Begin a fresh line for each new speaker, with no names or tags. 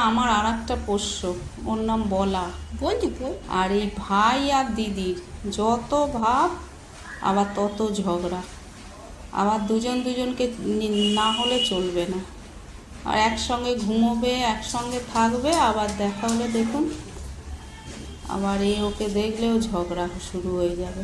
আমার আর একটা পোষ্য, ওর নাম বলা। আর এই ভাই আর দিদির যত ভাব আবার তত ঝগড়া, আবার দুজন দুজনকে না হলে চলবে না। আর একসঙ্গে ঘুমোবে, একসঙ্গে থাকবে, আবার দেখা হলে দেখুন আবার ওকে দেখলেও ঝগড়া শুরু হয়ে যাবে।